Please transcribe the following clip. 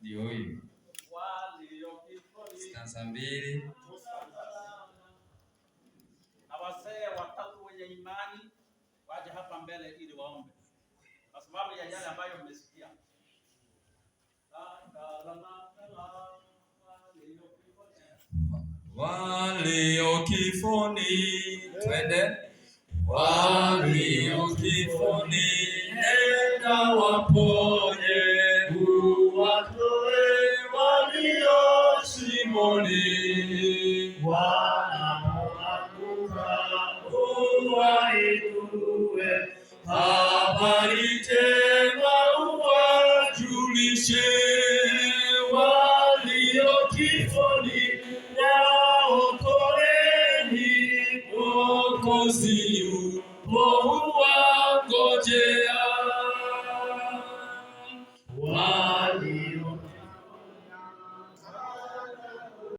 ndio huyu. Stanza 2. Na wazee watatu wenye imani waje hapa mbele ili waombe, kwa sababu ya yale ambayo mmesikia. Walio kifoni, twende. Walio kifoni, nenda waponye, uwatoe walio shimoni. Wanapoanguka uwainue, habari njema uwajulishe. Walio kifoni, waokoeni, Mwokozi yupo huwangojea.